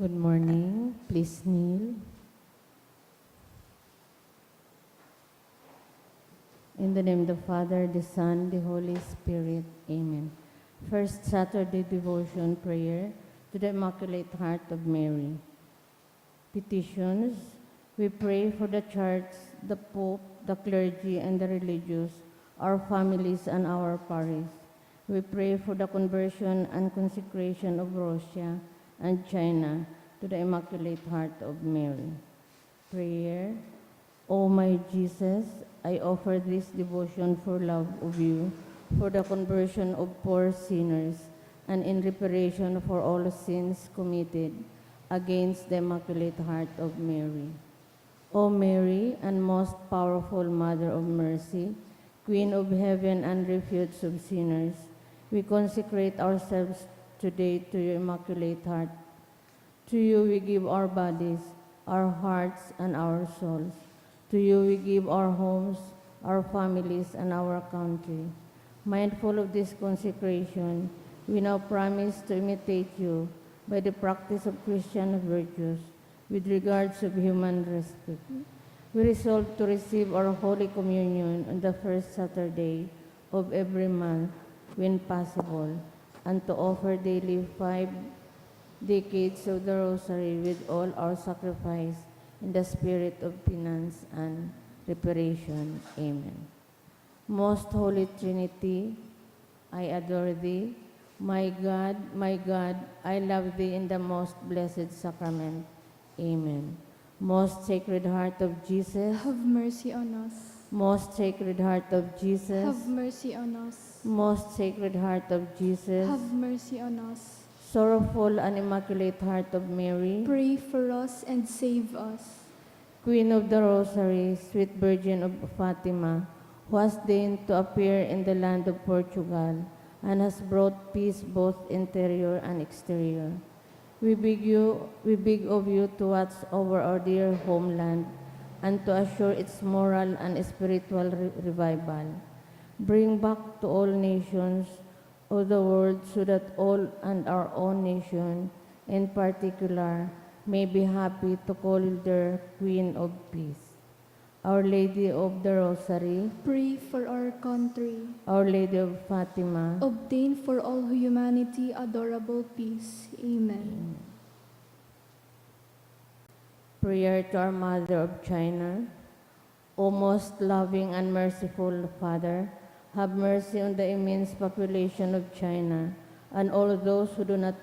Good morning. Please kneel. In the name of the Father, the Son, the Holy Spirit. Amen. First Saturday devotion prayer to the Immaculate Heart of Mary. Petitions. We pray for the Church, the Pope, the clergy, and the religious, our families, and our parish. We pray for the conversion and consecration of Russia and China to the Immaculate Heart of Mary. Prayer. O my Jesus, I offer this devotion for love of you, for the conversion of poor sinners, and in reparation for all sins committed against the Immaculate Heart of Mary. O Mary, and most powerful Mother of Mercy, Queen of Heaven and Refuge of sinners, we consecrate ourselves today to your Immaculate Heart. To you we give our bodies, our hearts, and our souls. To you we give our homes, our families, and our country. Mindful of this consecration, we now promise to imitate you by the practice of Christian virtues with regards of human respect. We resolve to receive our Holy Communion on the first Saturday of every month when possible, and to offer daily 5 decades of the Rosary with all our sacrifice in the spirit of penance and reparation. Amen. Most Holy Trinity, I adore thee. My God, I love thee in the most blessed sacrament. Amen. Most Sacred Heart of Jesus, Have mercy on us. Most Sacred Heart of Jesus, Have mercy on us. Most Sacred Heart of Jesus, Have mercy on us. Sorrowful and Immaculate Heart of Mary, Pray for us and save us. Queen of the Rosary, Sweet Virgin of Fatima, who has deigned to appear in the land of Portugal and has brought peace both interior and exterior. We beg of you to watch over our dear homeland and to assure its moral and spiritual revival. Bring back to all nations of the world so that all and our own nation in particular may be happy to call their Queen of Peace. Our Lady of the Rosary, Pray for our country. Our Lady of Fatima, Obtain for all humanity adorable peace. Amen. prayer to our Mother of China. O most loving and merciful Father, have mercy on the immense population of China and all those who do not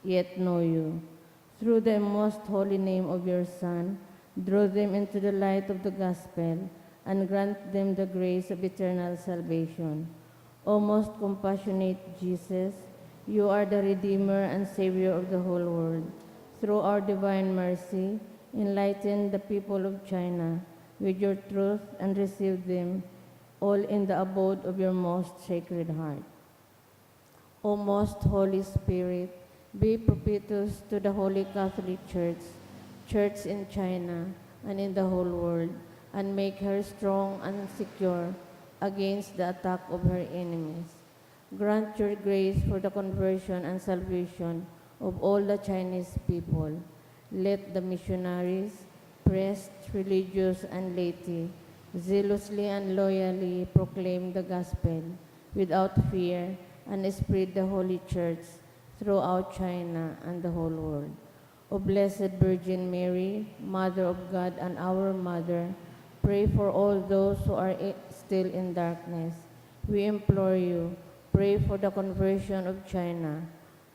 yet know you. Through the most holy name of your Son, draw them into the light of the gospel and grant them the grace of eternal salvation. O most compassionate Jesus, you are the Redeemer and Savior of the whole world. Through our divine mercy, enlighten the people of China with your truth and receive them all in the abode of your most sacred heart. O most Holy Spirit, be propitious to the Holy Catholic Church, Church in China and in the whole world, and make her strong and secure against the attack of her enemies. Grant your grace for the conversion and salvation of all the Chinese people. Let the missionaries, priests, religious, and laity zealously and loyally proclaim the gospel without fear and spread the Holy Church throughout China and the whole world. O Blessed Virgin Mary, Mother of God and our Mother, pray for all those who are still in darkness. We implore you, pray for the conversion of China,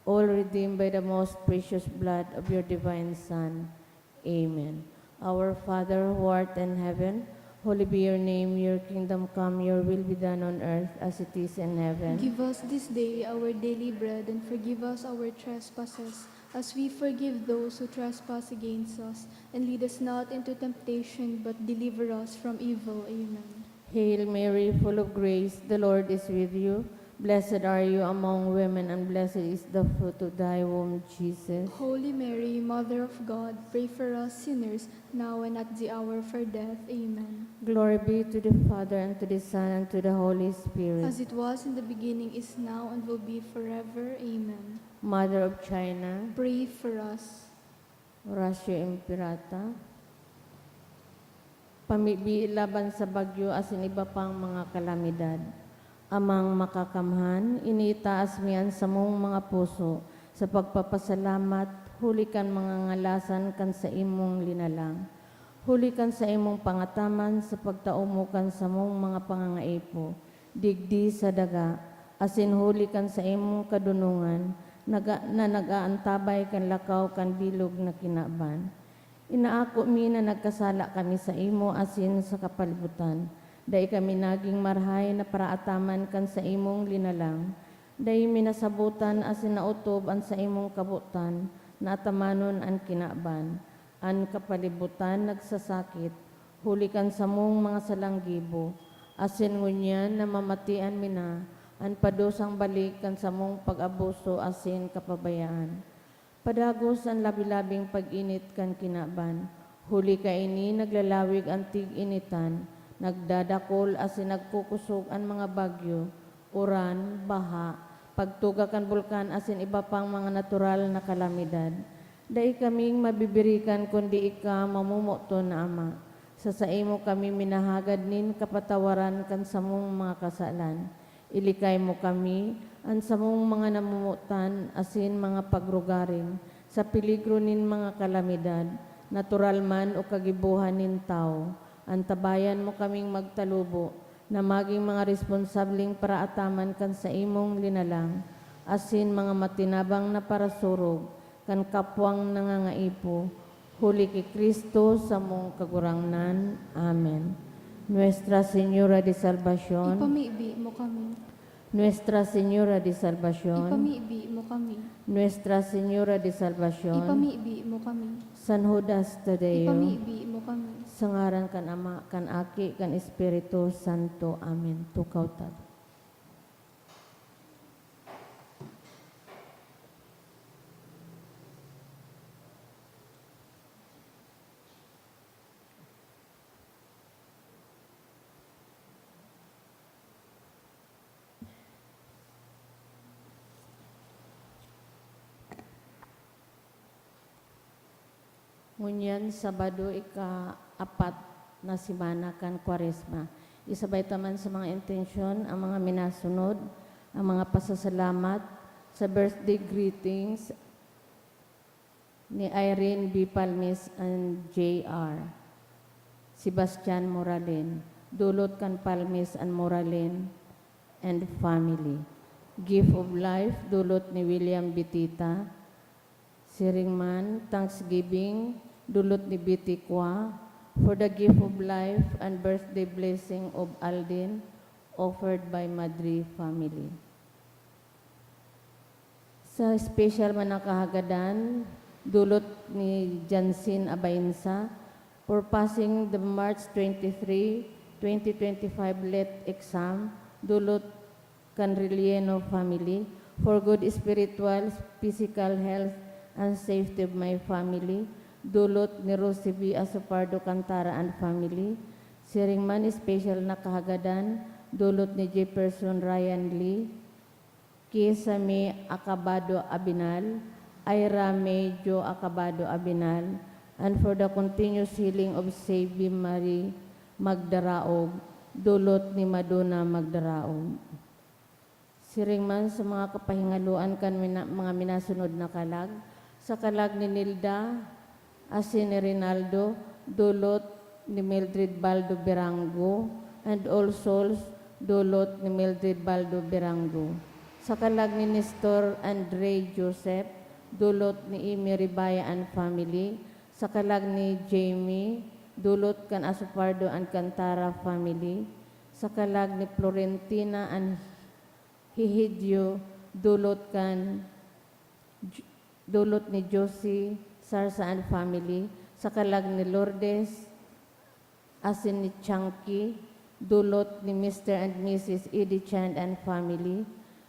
all redeemed by the most precious blood of your divine Son. Amen. Our Father who art in heaven, holy be your name, your kingdom come, your will be done on earth as it is in heaven. Give us this day our daily bread, and forgive us our trespasses, as we forgive those who trespass against us. And lead us not into temptation, but deliver us from evil. Amen. Hail Mary, full of grace, the Lord is with you. Blessed are you among women, and blessed is the fruit of thy womb, Jesus. Holy Mary, Mother of God, pray for us sinners, now and at the hour of our death. Amen. Glory be to the Father, and to the Son, and to the Holy Spirit. As it was in the beginning, is now, and will be forever. Amen. Mother of China, Pray for us. Horacio Impirata. Pamibi laban sa bagyo asin iba pang mga kalamidad. Amang makakamhan, initaas miyan sa mong mga puso sa pagpapasalamat, hulikan mga ngalasan kan sa imong linalang. Hulikan sa imong pangataman sa pagtaumukan sa mong mga pangangaipo, digdi sa daga, asin hulikan sa imong kadunungan, na nagaantabay kan lakaw kan bilog na kinaban. Inaako mi na nagkasala kami sa imo asin sa kapalibutan. Dahil kami naging marhay na paraataman kan sa imong linalang. Dahil minasabutan asin nautob an sa imong kabutan, na atamanon an kinaban. An kapalibutan nagsasakit, hulikan sa mong mga salanggibo. Asin ngunyan na mamatian mina, an padusang balik kan sa mong pag-abuso asin kapabayaan. Padagos ang labi-labing pag-init kan kinaban. Huli ka ini naglalawig ang tig-initan. Nagdadakol asin nagkukusog ang mga bagyo. Uran, baha, pagtuga kan bulkan asin iba pang mga natural na kalamidad. Dai kaming mabibirikan kundi ika mamumuto na Ama. Sa imo kami minahagad nin kapatawaran kan sa mong mga kasalan. Ilikay mo kami, ang samong mga namumutan, asin mga pagrugaring, sa peligro nin mga kalamidad, natural man o kagibuhan nin tao, antabayan mo kaming magtalubo, na maging mga responsabling paraataman kan sa imong linalang, asin mga matinabang na parasurog, kan kapwang nangangaipo, huli kay Kristo sa mong kagurangnan. Amen. Nuestra Señora de Salvación, Ipamibi mo kami. Nuestra Señora de Salvación, Ipamibi mo kami. Nuestra Señora de Salvación, Ipamibi mo kami. San Judas Tadeo, Ipamibi mo kami. sa ngaran kan Ama, kan Aki, kan Espiritu Santo. Amen. Tukaw tad. Ngunyan Sabado ika-4 na simana kan Kwaresma. Isabay taman sa mga intensyon ang mga minasunod, ang mga pasasalamat sa birthday greetings ni Irene B. Palmis and J.R. Sebastian Moralen, dulot kan Palmis and Moralen and family. Gift of Life, dulot ni William Bitita. Siringman, Thanksgiving, dulot ni Bitikwa, for the gift of life and birthday blessing of Aldin, offered by Madri family. Sa special manakahagadan, dulot ni Jansin Abainsa, for passing the March 23, 2025 LET exam, dulot Canrilieno family, for good spiritual, physical health, and safety of my family, dulot ni Rosie B. Asopardo Cantara and family, Siringman special na kahagadan, dulot ni Jefferson Ryan Lee, Kisame Acabado Abinal, Ira Medjo Acabado Abinal, and for the continuous healing of Sabi Marie Magdaraog, dulot ni Madonna Magdaraog. Siringman sa mga kapahingaluan kan mga minasunod na kalag, sa kalag ni Nilda, asin ni Rinaldo, dulot ni Mildred Baldo Berango, and All Souls, dulot ni Mildred Baldo Berango. Sa kalag ni Nestor Andre Joseph, dulot ni Amy Ribaya and family. Sa kalag ni Jamie, dulot kan Asopardo and Cantara family. Sa kalag ni Florentina and Hihidio, dulot ni Josie Sarsa and family. Sa kalag ni Lourdes, asin ni Chunky, dulot ni Mr. and Mrs. Edie Chand and family.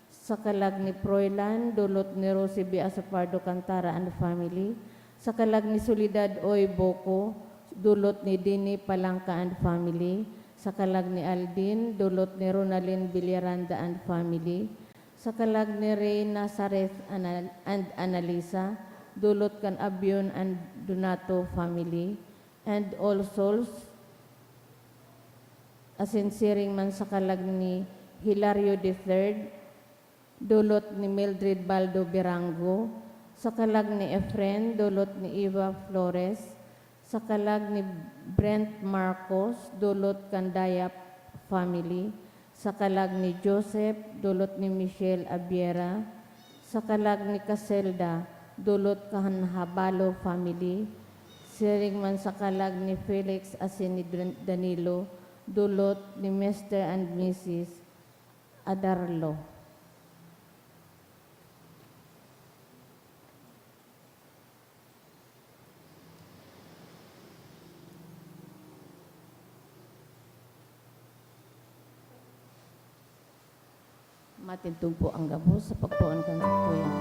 Sa kalag ni Froilan, dulot ni Rosie B. Asopardo Cantara and family. Sa kalag ni Solidad Oy Boko, dulot ni Dini Palangka and family. Sa kalag ni Aldin, dulot ni Ronalyn Villaranda and family. Sa kalag ni Ray Nazareth and Analisa, dulot kan Abion and Donato family, and all souls, asinsiring man sa kalag ni Hilario III, dulot ni Mildred Baldo Birango, sa kalag ni Efren, dulot ni Eva Flores, sa kalag ni Brent Marcos, dulot kan Dayap family, sa kalag ni Joseph, dulot ni Michelle Abiera, sa kalag ni Caselda, dulot kan Habalo family, siring man sa kalag ni Felix asin ni Danilo, dulot ni Mr. and Mrs. Adarlo. Matintog po ang gabos sa pagpuan kan sa tuyan.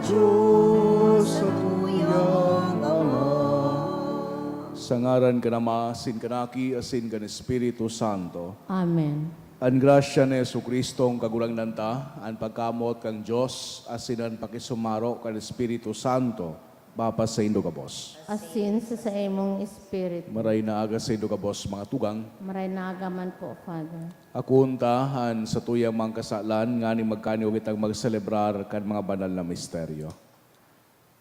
Diyos sa tuyang Ama. Sa ngaran ka Ama, asin kanaki, asin kan Espiritu Santo. Amen. Ang grasya ni Jesucristo ang kagulang nanta, ang pagkamot kang Diyos, asin ang pakisumaro kan Espiritu Santo, Bapa sa Indo kabos. Asin sa imong spirit, Maray na aga sa Indo kabos, mga tugang. maray naagaman po, Father. Akuntahan sa tuyang mga kasalan, nga ni magkaniw kitang magselebrar kan mga banal na misteryo.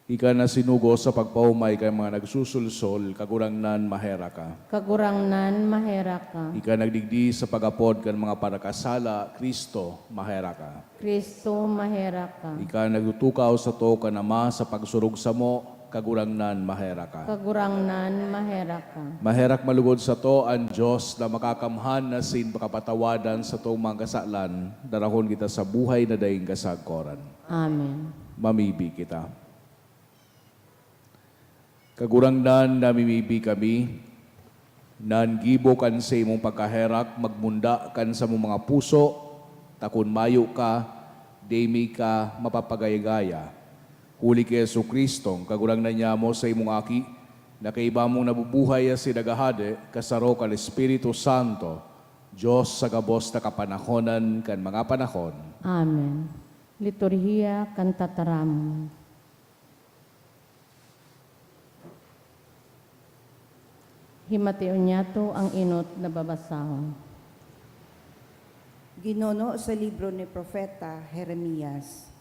Ika na sinugo sa pagpaumay kay mga nagsusulsol, kagurangnan mahera ka. Kagurangnan, mahera ka. Ika nagdigdi sa pagapod kan mga parakasala, Kristo, mahera ka. Kristo, mahera ka. Ika nagtutukaw sa to kanama sa pagsurug sa mo, kagurangnan mahera ka. Kagurangnan, mahera ka. Maherak malugod sa to ang Diyos na makakamhan na sin pakapatawadan sa tong mga kasalan, darahon kita sa buhay na daing kasagkoran. Amen. Mamibi kita. Kagurangnan namimibi kami, nangibo kan sa imong pagkaherak, magmunda kan sa mong mga puso, takon mayo ka, demi ka, mapapagayagaya. Huli kay Jesucristo, kagurangnan niya mo sa imong aki, na kaiba mong nabubuhay si dagahade, kasaro kan Espiritu Santo, Diyos sa gabos na kapanahonan kan mga panahon. Amen. Liturhiya kantataramon. Himateo niya to ang inot na babasahon. Ginono sa libro ni Propeta Jeremias.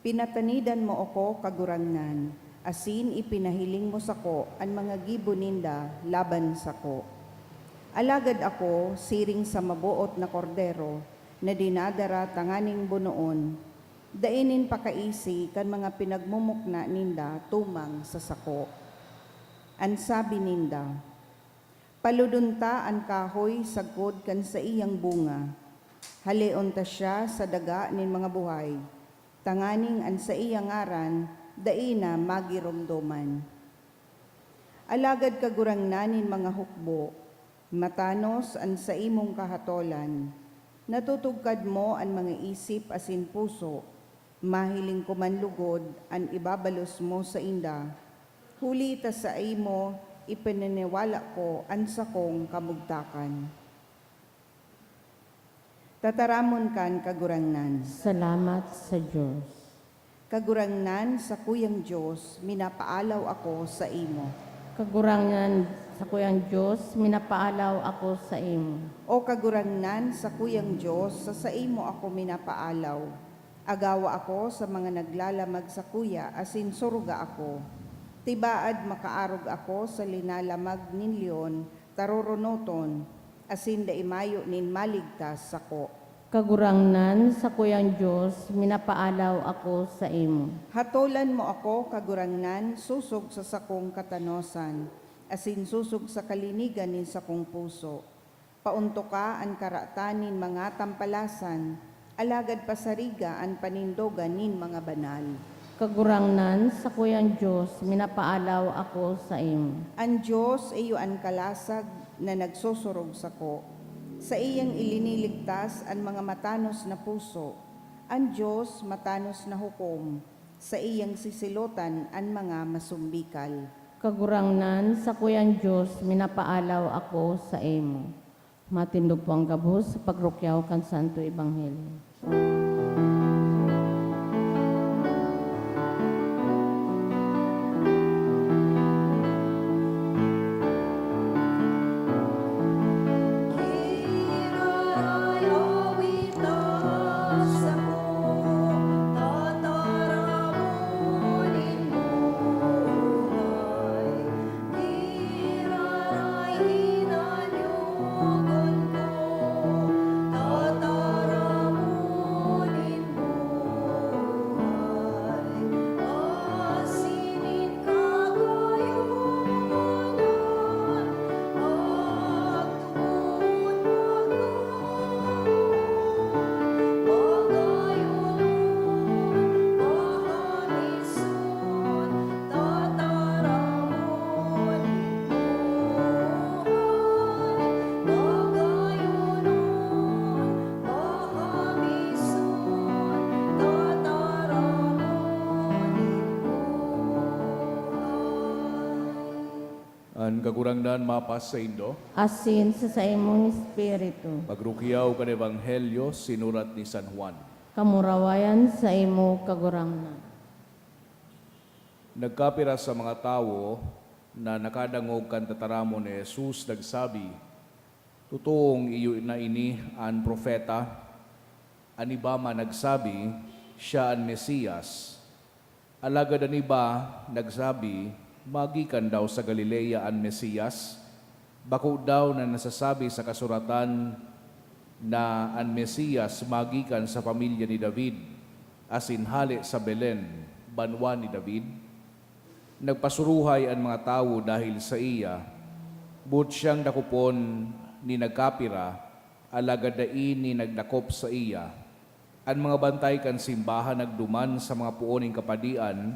Pinatanidan mo ako kagurangnan, asin ipinahiling mo sako ang mga giboninda laban sako. Alagad ako siring sa mabuot na kordero na dinadara tanganing bunoon, dainin pakaisi kan mga pinagmumukna ninda tumang sa sako. An sabi ninda, paludunta an kahoy sagkod kan sa iyang bunga, haleon ta siya sa daga nin mga buhay, tanganing an sa iyang ngaran, daina magiromdoman. Alagad kagurangnan nin mga hukbo, matanos an sa imong kahatolan, natutugkad mo an mga isip asin puso, mahiling kumanlugod an ibabalos mo sa inda, huli ta sa imo, ipinaniwala ko ang sakong kamugtakan. Tataramon kan kagurangnan. Salamat sa Diyos. Kagurangnan sa kuyang Diyos, minapaalaw ako sa imo. Kagurangan sa kuyang Diyos, minapaalaw ako sa imo. O kagurangnan sa kuyang Diyos, sa imo ako minapaalaw. Agawa ako sa mga naglalamag sa kuya, asin suruga ako. Tibaad makaarog ako sa linalamag nin leon, tarurunoton, asin daimayo nin maligtas sako. Kagurangnan sa kuyang Diyos, minapaalaw ako sa imo. Hatolan mo ako, kagurangnan, susog sa sakong katanosan, asin susog sa kalinigan nin sakong puso. Paunto ka ang karatanin mga tampalasan, alagad pasariga ang panindogan nin mga banal. Kagurangnan sa kuyang Diyos, minapaalaw ako sa imo. Ang Diyos iyo ang kalasag na nagsusurog sako. Sa iyang iliniligtas ang mga matanos na puso. Ang Diyos matanos na hukom. Sa iyang sisilutan ang mga masumbikal. Kagurangnan sa kuyang Diyos, minapaalaw ako sa imo. Matindog po ang gabos sa pagrukyaw kan Santo Ebanghelyo. Ang kagurangnan mapas sa Indo, Asin sa imong Espiritu. pagrukiyaw kan Ebanghelyo sinurat ni San Juan. Kamurawayan sa imo kagurangnan. Nagkapira sa mga tao na nakadangog kan tataramon ni Jesus nagsabi, "Tutuong iyo na ini ang propeta." Anibama nagsabi, siya ang Mesiyas. Alagad aniba nagsabi, magikan daw sa Galilea ang Mesiyas. Bako daw na nasasabi sa kasuratan na ang Mesiyas magikan sa pamilya ni David, asin hali sa Belen, banwa ni David. Nagpasuruhay ang mga tao dahil sa iya, but siyang dakupon ni nagkapira, alagad dain ni nagdakop sa iya. Ang mga bantay kan simbahan nagduman sa mga puoning kapadian,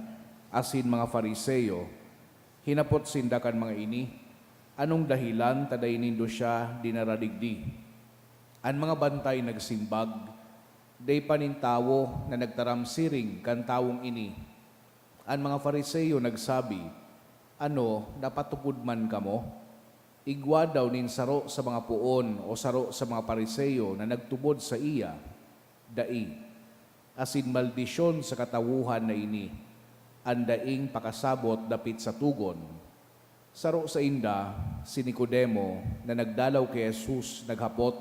asin mga Fariseyo. Hinapot sindakan mga ini, anong dahilan taday nindo siya dinaradigdi? Ang mga bantay nagsimbag, day panintawo na nagtaramsiring kan tawong ini. Ang mga Fariseyo nagsabi, ano, napatupod man kamo? Igwa daw nin saro sa mga puon o saro sa mga Fariseyo na nagtubod sa iya, dai, asin maldisyon sa katawuhan na ini. Ang daing pakasabot dapit sa tugon. Saro sa inda, si Nicodemo na nagdalaw kay Jesus naghapot,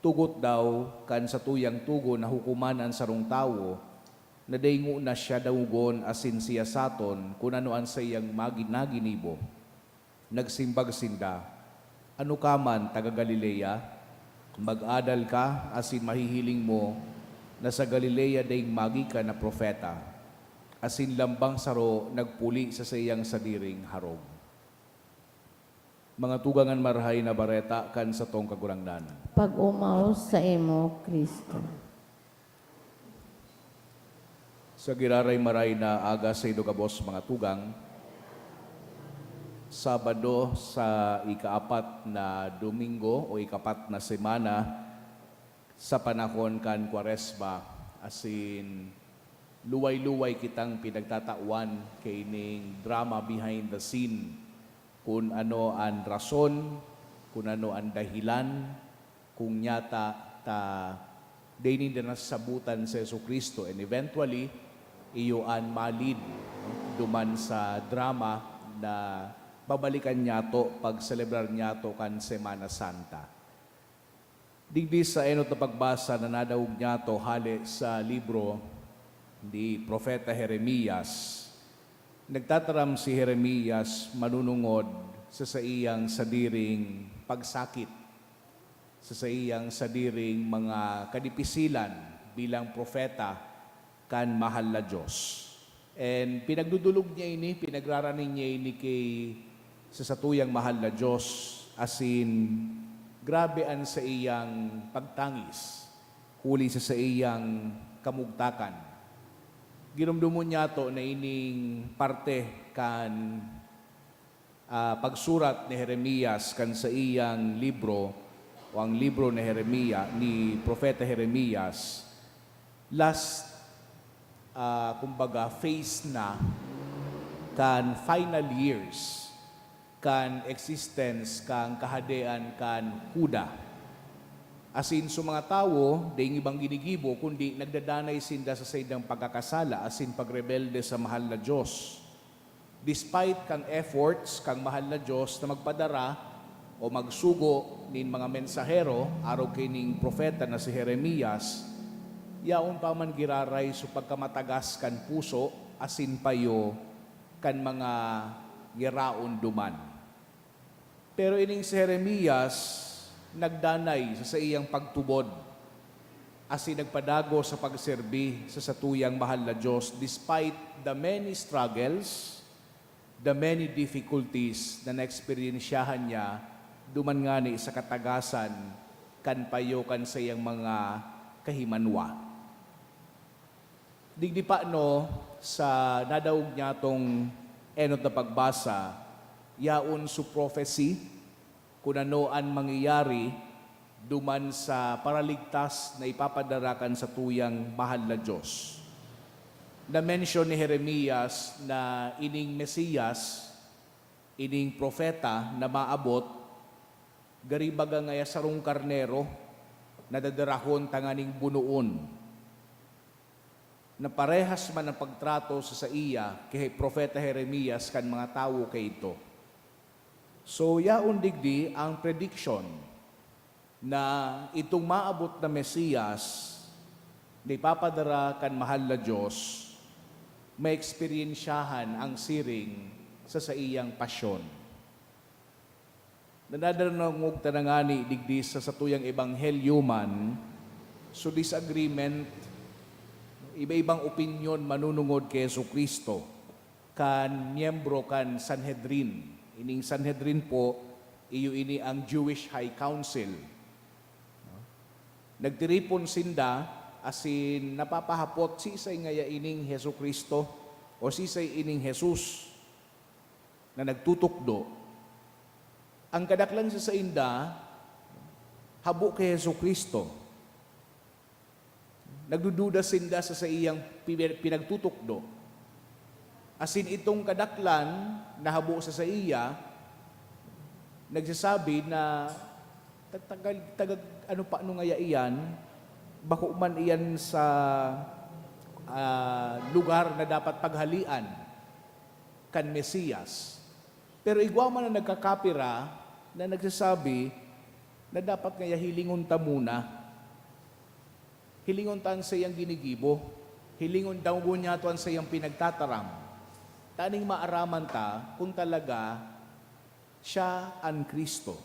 tugot daw kan sa tuyang tugon na hukuman ang sarong tawo, na dayngo na siya dawgon asin siya saton kung anoan sa iyang maginaginibo. Nagsimbag sinda, ano ka man taga Galilea, mag-adal ka asin mahihiling mo na sa Galilea dayng magi ka na propeta. Asin lambang saro nagpuli sa sayang sadiring harog. Mga tugangan marhay na bareta kan sa tong kagurangnan. Pag-umaw sa imo, Kristo. Sa giraray maray na aga sa idugabos mga tugang, Sabado sa ikaapat na Domingo o ikapat na semana sa panahon kan Kwaresma, asin luway-luway kitang pinagtatawan kay ning drama behind the scene, kung ano ang rason, kung ano ang dahilan, kung nyata ta daynin na nasabutan sa Jesucristo, and eventually iyo an malid duman sa drama na babalikan niyato pag celebrar niyato kan Semana Santa. Digdi sa enot na pagbasa na nadawog niyato hali sa libro ni Propeta Jeremias. Nagtataram si Jeremias manunungod sa iyang sadiring pagsakit, sa iyang sadiring mga kadipisilan bilang propeta kan mahal na Diyos. And pinagdudulog niya ini, pinagraraning niya ini kay sa satuyang mahal na Diyos, asin grabe an sa iyang pagtangis, huli sa iyang kamugtakan. Ginumdumon niya to na ining parte kan pagsurat ni Jeremias kan sa iyang libro o ang libro ni ni Propeta Jeremias last kumbaga phase na kan final years kan existence kan kahadean kan Huda. Asin sa mga tao, dahil ibang ginigibo, kundi nagdadanay sinda sa saydang pagkakasala, asin pagrebelde sa mahal na Diyos. Despite kang efforts, kang mahal na Diyos na magpadara o magsugo nin mga mensahero, araw kining propeta na si Jeremias, yaon pa man giraray so pagkamatagas kan puso, asin payo kan mga giraon duman. Pero ining si Jeremias, nagdanay sa iyang pagtubod asin nagpadago sa pagserbi sa satuyang mahal na Diyos despite the many struggles, the many difficulties na naeksperiensyahan niya duman nga ni sa katagasan kan payo kan sa iyang mga kahimanwa. Digdi pa no sa nadaog niya tong enot na pagbasa yaon su prophecy kung ano ang mangyayari duman sa paraligtas na ipapadarakan sa tuyang mahal na Diyos. Na-mention ni Jeremias na ining Mesiyas, ining propeta na maabot, garibaga ngaya sarong karnero, na dadarahon tanganing bunuon. Na parehas man ang pagtrato sa iya kay propeta Jeremias kan mga tao kay ito. So, yaon digdi ang prediction na itong maabot na Mesiyas na ipapadara kan mahal na Diyos, may eksperyensyahan ang siring sa iyang pasyon. Nanadarangog tanangani digdi sa satuyang ebanghelyo man, so disagreement, iba-ibang opinion manunungod kay Jesucristo, kan miyembro kan Sanhedrin. Ining Sanhedrin po, iyo ini ang Jewish High Council. Nagtiripon sinda, asin napapahapot sisay ngaya ining Hesus Kristo o sisay ining Jesus na nagtutukdo. Ang kadaklan sa inda, habo kay Hesus Kristo. Nagdududa sinda sa iyang pinagtutukdo. Asin itong kadaklan na habo sa iya, nagsasabi na ano pa ano ngaya iyan, bako man iyan sa lugar na dapat paghalian kan Mesiyas. Pero igwa man na nagkakapira na nagsasabi na dapat ngaya hilingon ta muna. Hilingon tan sa iyang ginigibo. Hilingon daw niya tuan sa iyang pinagtataram. Taning maaraman ta kung talaga siya ang Kristo.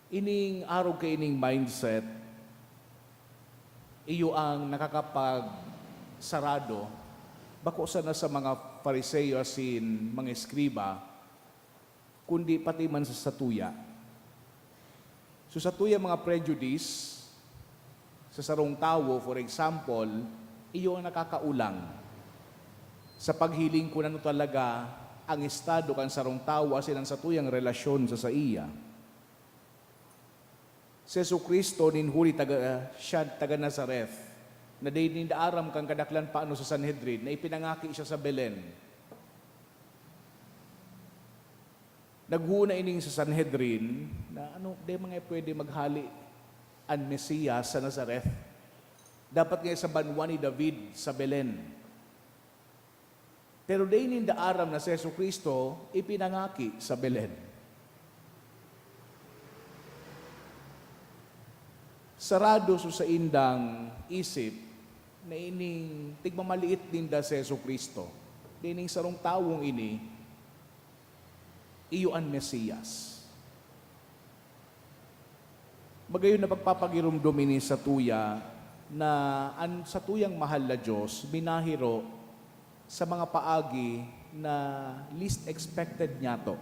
Ining araw kay ining mindset, iyo ang nakakapag-sarado, bako sana sa mga Fariseo asin mga eskriba, kundi pati man sa satuya. So satuya mga prejudice, sa sarong tao, for example, iyo ang nakakaulang sa paghiling ko na talaga ang estado kan sarong tao asin ang satuyang relasyon sa iya. Si Jesucristo ninhuli siya taga Nazareth na day nindaaram kang kadaklan paano sa Sanhedrin na ipinangaki siya sa Belen. Naghuna ining sa Sanhedrin na day mga pwede maghali ang Mesiyas sa Nazareth. Dapat nga sa banwa ni David sa Belen. Pero day nindaaram na si Jesucristo ipinangaki sa Belen. Sarado sa indang isip na ining tigmamaliit ninda si Jesucristo. Dining sarong tawong ini, iyo ang Mesiyas. Magayon na pagpapagirumdum ini sa tuya na ang sa tuyang mahal na Diyos binahiro sa mga paagi na least expected niya to.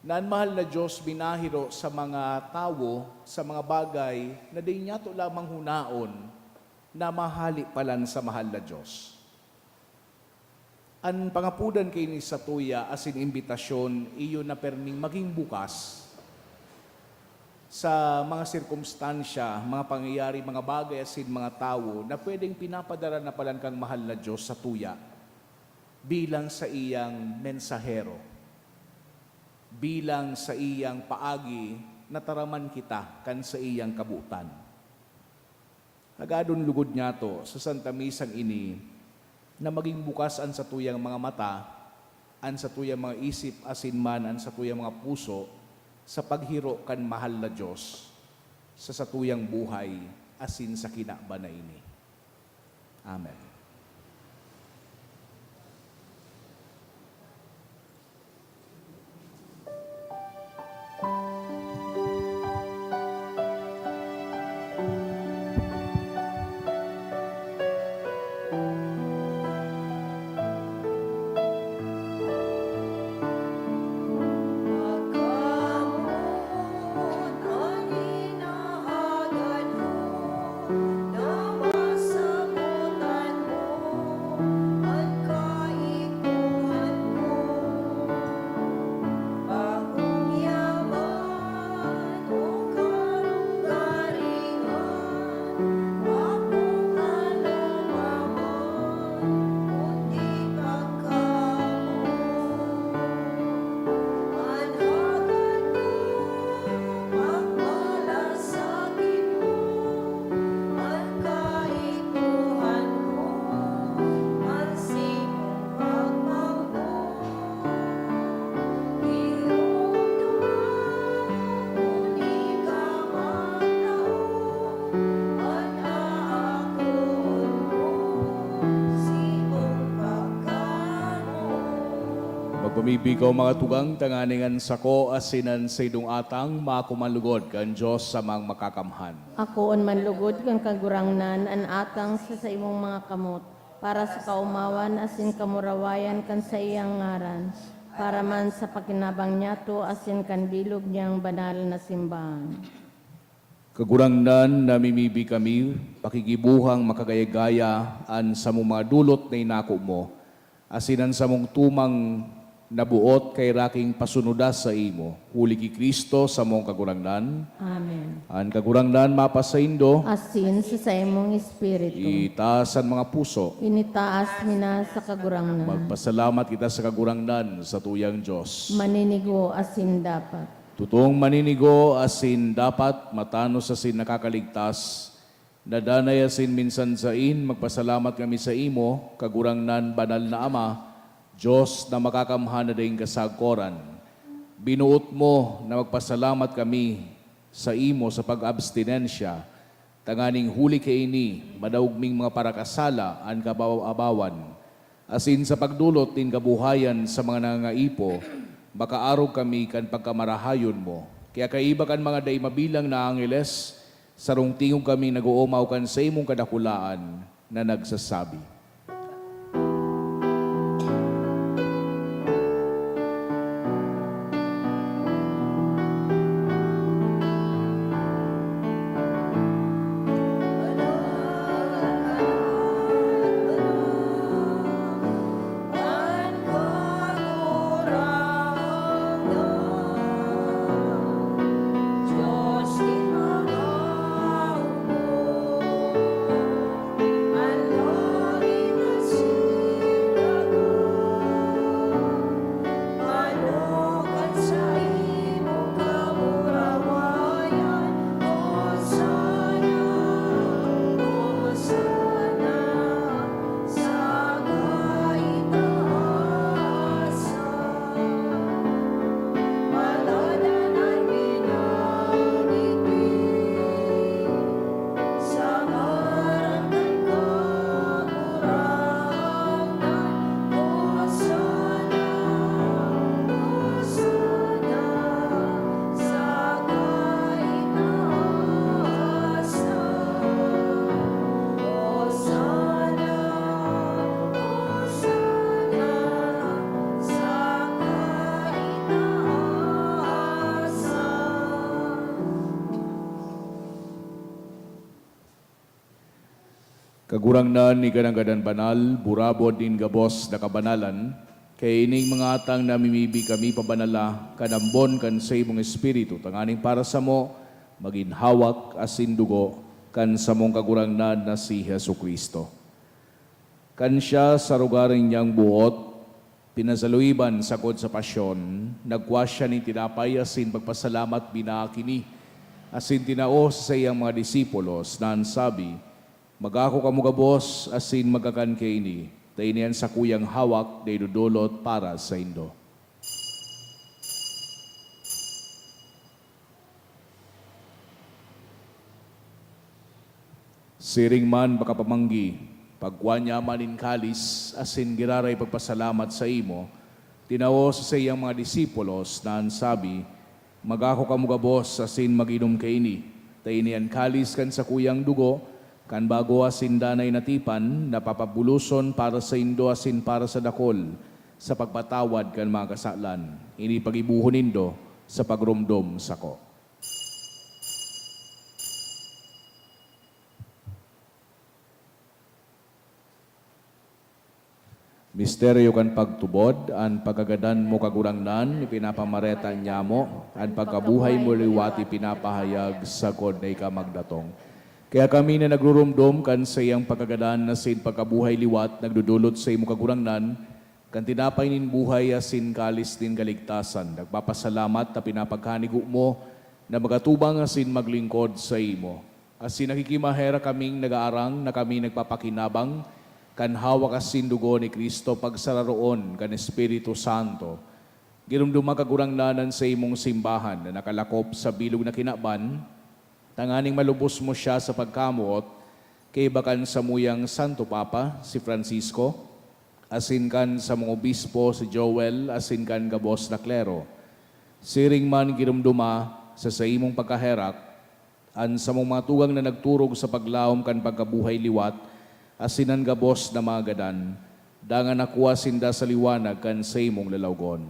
Nan mahal na Diyos binahiro sa mga tao, sa mga bagay, na di niya to lamang hunaon, na mahali palan sa mahal na Diyos. Ang pangapudan kay ni sa tuya asin imbitasyon, iyo na perming maging bukas sa mga sirkumstansya, mga pangyayari, mga bagay asin mga tao na pwedeng pinapadala na palan kang mahal na Diyos sa tuya bilang sa iyang mensahero, bilang sa iyang paagi na taraman kita kan sa iyang kabutan. Agadon lugod niya to sa Santa Misang ini na maging bukas an sa tuyang mga mata, an sa tuyang mga isip asin man an sa tuyang mga puso sa paghiro kan mahal na Diyos sa satuyang buhay asin sa kinabana ini. Amen. Magpamibigaw mga tugang, tanganingan sako, asinan sa idong atang, makumanlugod kan Diyos sa mga makakamhan. Ako on manlugod kang kagurangnan an atang sa imong mga kamot para sa kaumawan asin kamurawayan kan sa iyang ngaran para man sa pakinabang niyato asin kan bilog niyang banal na simbahan. Kagurangnan, namimibi kami, pakigibuhang makagaya-gaya, an sa mong mga dulot na inako mo, asinan sa mong tumang nabuot kay raking pasunudas sa imo. Huli ki Kristo sa mong kagurangnan. Amen. Ang kagurangnan mapasaindo, Asin sa imong espiritu. itaas ang mga puso. Initaas mina sa kagurangnan. Magpasalamat kita sa kagurangnan sa tuyang Diyos. Maninigo asin dapat. Tutong maninigo asin dapat matanos asin nakakaligtas. Nadanay asin minsan sain, magpasalamat kami sa imo, kagurangnan banal na Ama, Diyos na makakamhan na ding kasagkoran. Binuot mo na magpasalamat kami sa imo sa pag-abstinensya. Tanganing huli kay ini, madaugming mga parakasala, an kabaw-abawan. Asin sa pagdulot din kabuhayan sa mga nangaipo, makaarog kami kan pagkamarahayon mo. Kaya kaiba kan mga day mabilang na angeles, sarong tingog kami nag-uumaw kan sa imong kadakulaan na nagsasabi. Gloria Kagurangnan ni kananggadan banal, burabod din gabos na kabanalan, kay ining mga atang namimibi kami pabanala, kanambon kan sa imong espiritu, tanganing para sa mo, maging hawak asin dugo, kan sa mong kagurangnan na si Hesu Kristo. Kan siya sa rugaring niyang buot, pinasaluiban sakod sa pasyon, nagwa siya ni tinapay asin pagpasalamat binakini, asin tinao sa iyang mga disipulos na ansabi, magako kamo gabos asin magakan kay ini, tainian sa kuyang hawak na idudulot para sa indo. Siring man baka pamanggi, pagwanya manin kalis, asin giraray pagpasalamat sa imo, tinawo sa iyang mga disipulos na ansabi, magako kamo gabos asin maginom kay ini, tainian kalis kan sa kuyang dugo, kan bago asin danay natipan, napapabuluson para sa indo asin para sa dakol, sa pagpatawad kan mga kasalan, ini pagibuhon nindo sa pagrumdom sako. Misteryo kan pagtubod, an pagagadan mo kagurangnan, ipinapamareta niya mo, an pagkabuhay mo liwati pinapahayag sa kod na ikamagdatong. Kaya kami na nagrurumdom kan sa iyang pagkagadan na sin pagkabuhay liwat, nagdudulot sa imo kagurangnan, kan tinapay nin buhay asin kalis din kaligtasan. Nagpapasalamat na pinapagkanigo mo na magatubang asin maglingkod sa imo. Asin nakikimahera kaming nagaarang na kami nagpapakinabang, kan hawak asin dugo ni Kristo pagsararoon kan Espiritu Santo. Ginumduma kagurangnanan sa imong simbahan na nakalakop sa bilog na kinaban, tanganing malubos mo siya sa pagkamuot, kay bakan sa muyang Santo Papa, si Francisco, asin kan sa mga obispo, si Joel, asin kan gabos na klero. Siring man ginumduma sa imong pagkaherak, an sa mong mga tugang na nagturog sa paglaom kan pagkabuhay liwat, asinan gabos na mga gadan, dangan nakuha sinda sa liwanag kan sa imong lalawgon.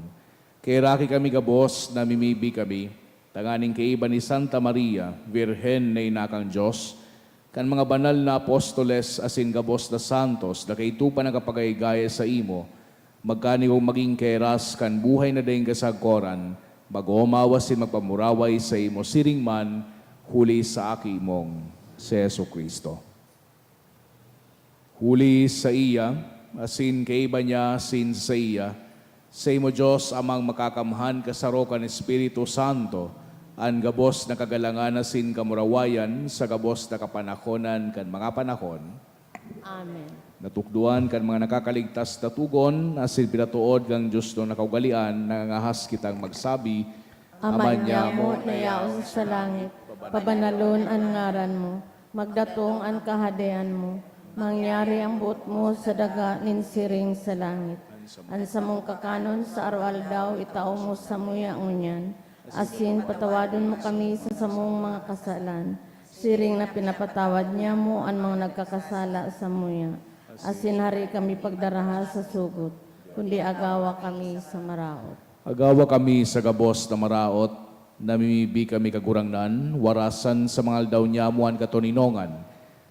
Kay raki kami gabos, namimibi kami, tanganing kaiba ni Santa Maria, Virhen na inakang Diyos, kan mga banal na apostoles asin gabos na santos, na kay tupa nagapagaygaya sa imo, magkani kong maging keras kan buhay na daing kasagkoran, mag-umawasin magpamuraway sa imo siring man, huli sa aki mong si Yesu Kristo. Huli sa iya, asin kaiba niya, asin sa iya, sa imo Diyos amang makakamhan kasarokan Espiritu Santo, an gabos na kagalangan asin kamurawayan sa gabos na kapanahonan kan mga panahon. Amen. Natukduan kan mga nakakaligtas na tugon, asin pinatuod kang Diyos no nakaugalian, nangangahas kitang magsabi, Aman niya mo na yaon sa langit, pabanalon ang ngaran mo, magdatong ang kahadian mo, mangyari ang buot mo sa daga ninsiring sa langit. Ang sa mong kakanon sa aral daw, itao mo sa muya ngunyan. Asin patawadon mo kami sa samong mga kasalan. Siring na pinapatawad niya mo ang mga nagkakasala sa muya. Asin hari kami pagdaraha sa sugot, kundi agawa kami sa maraot. Agawa kami sa gabos na maraot, namimibi kami kagurangnan, warasan sa mga aldaw niya mo ang katoninongan.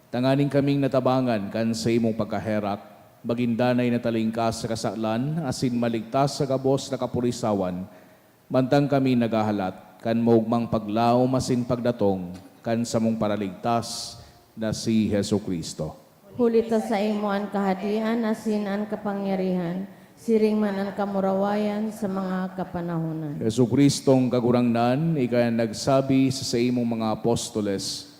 Tanganing kaming natabangan kan sa imong pagkaherak, bagindanay na talingkas sa kasalan, asin maligtas sa gabos na kapurisawan, mantang kami nagahalat, kan maugmang paglaom asin pagdatong, kan sa mong paraligtas na si Hesu Kristo. Hulita sa imo ang kahadian, asin ang kapangyarihan, siring man ang kamurawayan sa mga kapanahunan. Hesu Kristong kagurangnan, ikay nagsabi sa imong mga apostoles,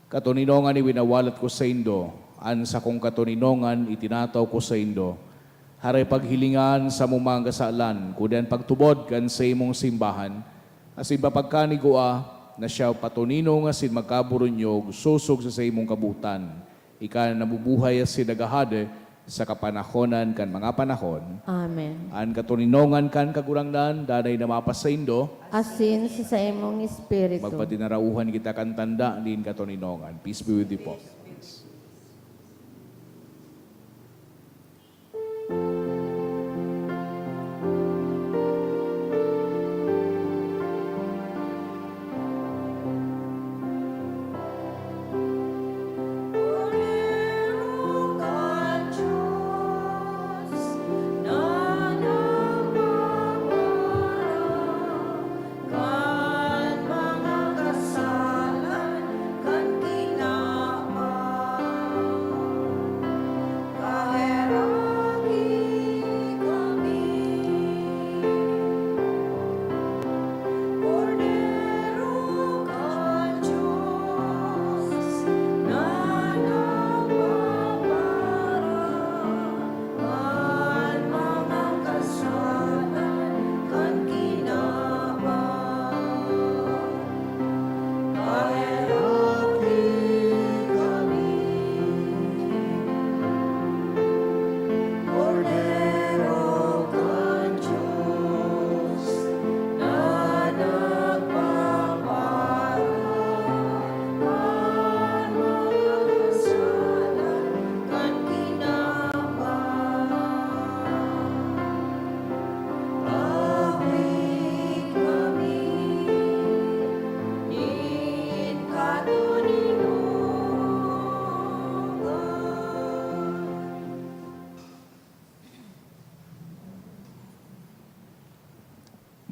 katoninongan iwinawalat ko sa indo, an sa kong katoninongan itinataw ko sa indo. Haray paghilingan sa mong mga kasalan, kudan pagtubod kan sa imong simbahan, asin papagkanigua na siya patuninong asin magkaburunyog, susog sa imong kabutan. Ika nabubuhay asin nagahade sa kapanahonan kan mga panahon. Amen. An katoninongan kan kagurangnan, danay na mapas sa indo, Asin sa imong espiritu. magpatinarauhan kita kan tanda din katoninongan. Peace be with you po.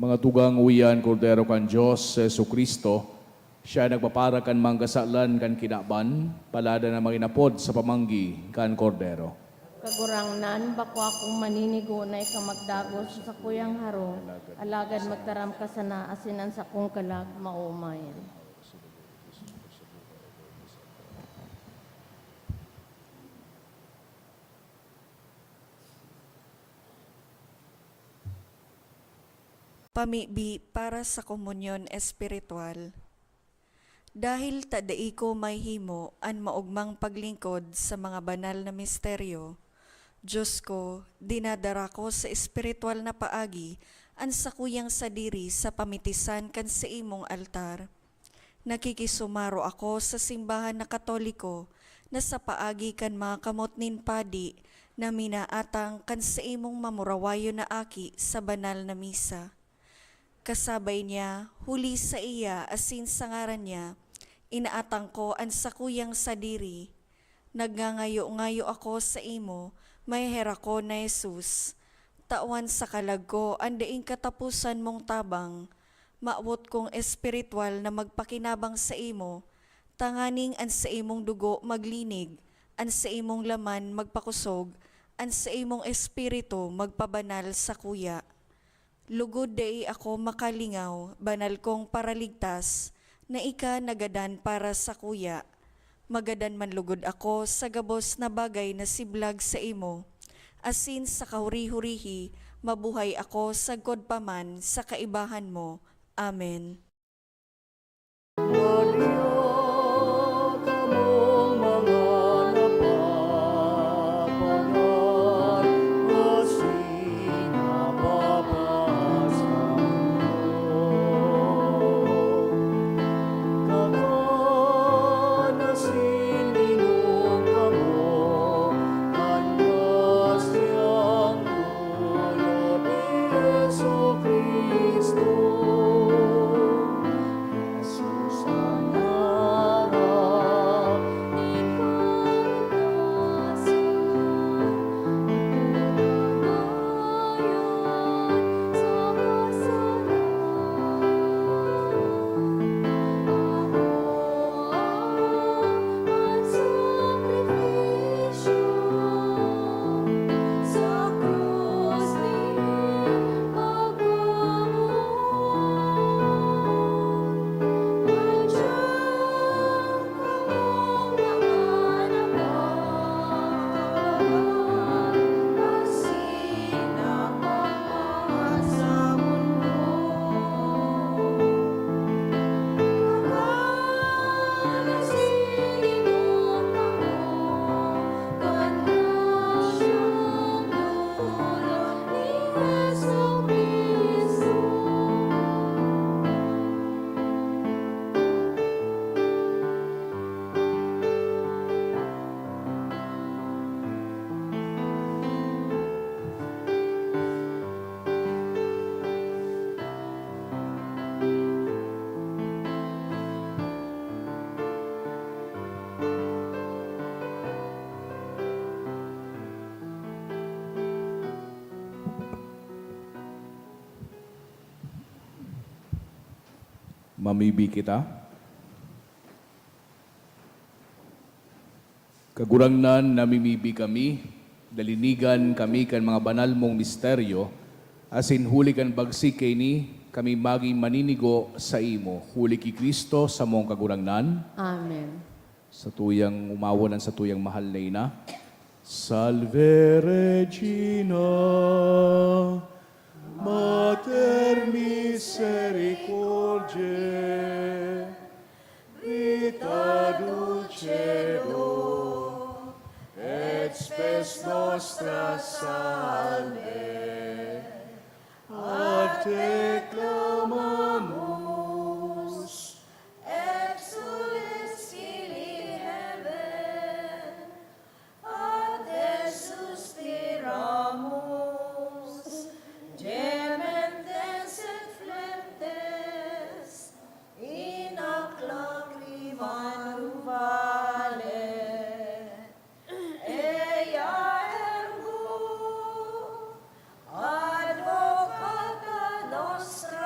Mga tugang uyan, Kordero kan Diyos, Jesu Kristo, siya nagpapara kan manggasalan kan kinaban, palada na manginapod sa pamanggi kan Kordero. Kagurangnan, bako akong maninigo na ikamagdagos sa kuyang haro, alagad magtaram ka sana asinan sa kong kalag maumayan. Pamibi para sa komunyon espiritual. Dahil tadai ko may himo an maugmang paglingkod sa mga banal na misteryo, Diyos ko, dinadara ko sa espiritual na paagi an sakuyang sadiri sa pamitisan kan sa imong altar. Nakikisumaro ako sa simbahan na Katoliko na sa paagi kan mga kamot nin padi na minaatang kan sa imong mamurawayo na aki sa banal na misa. Kasabay niya, huli sa iya asin sa ngaran niya, inaatang ko ang sakuyang sadiri. Nagngangayo-ngayo ako sa imo, may hera ko na Jesus. Tawan sa kalag ko, andaing katapusan mong tabang. Maawot kong espiritual na magpakinabang sa imo, tanganing an sa imong dugo maglinig, an sa imong laman magpakusog, an sa imong espiritu magpabanal sa kuya. Lugod dai ako makalingaw, banal kong paraligtas, na ika nagadan para sa kuya. Magadan man lugod ako sa gabos na bagay na siblag sa imo. Asin sa kahuri-hurihi, mabuhay ako sa godpaman sa kaibahan mo. Amen. Mamibi kita. Kagurangnan namimibi kami, dalinigan kami kan mga banal mong misteryo, asin huli kan bagsik kay ni, kami maging maninigo sa imo. Huli ki Kristo sa mong kagurangnan, Amen. sa tuyang umawanan sa tuyang mahal na ina. Salve Regina, Mater misericordiae, vita dulcedo, et spes nostra salve, ad te clamamus, Exules in heaven, ad te suspiramus, gementes et flentes, in ac lacrimae vale. Ea ergo, advocata nostra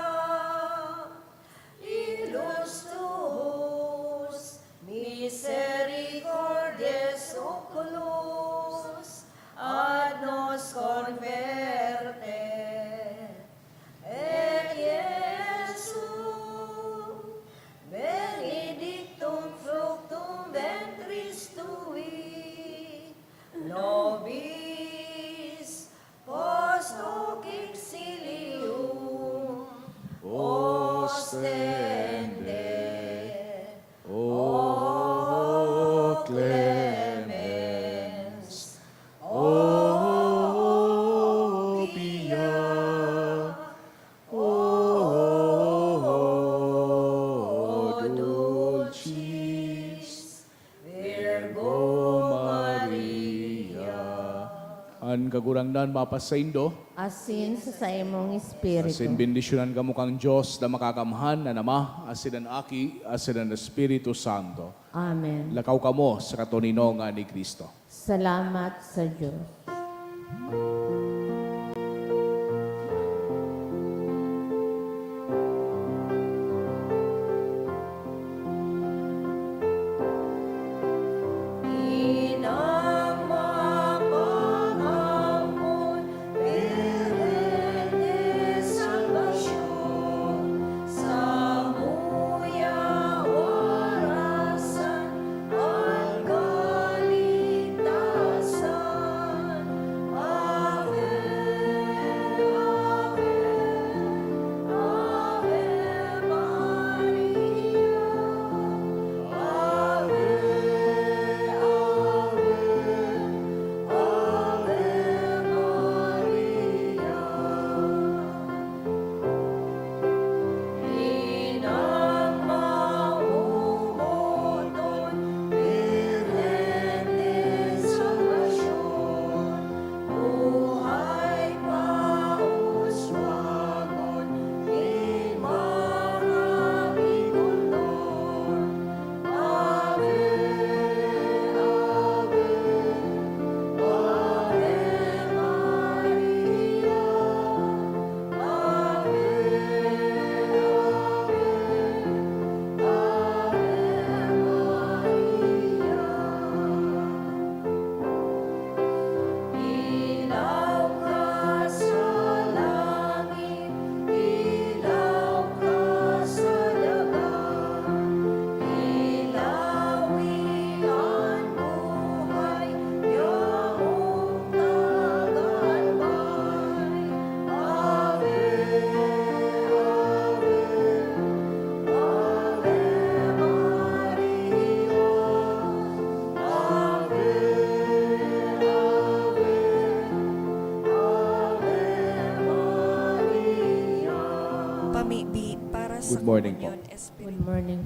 Ang kagurangnan mapasaindo, asin sa imong espiritu. asin bendisyonan kamo kang Diyos na makakamhan na nama, asin ang Aki, asin ang Espiritu Santo. Amen. Lakaw kamo sa katuninongan ni Kristo. Salamat sa Diyos. Inang mapanghamon, Virgen de Salvación, sa muya warasan ang kaligtasan. Ave, Ave, Ave Maria. Ave, Ave, Inang maumuton, Virgen de Salvación, buhay pauswagon, in mga bigundon. Ave, Ave, Ave Maria. Ave, ilaw ka sa langit, ilaw ka sa dagat, ilawi ang buhay, yaong tagalbay. Ave, Ave, Ave Maria. Ave, Ave Maria. Pamibi para sa Good morning po. komunyon Good espiritual. morning.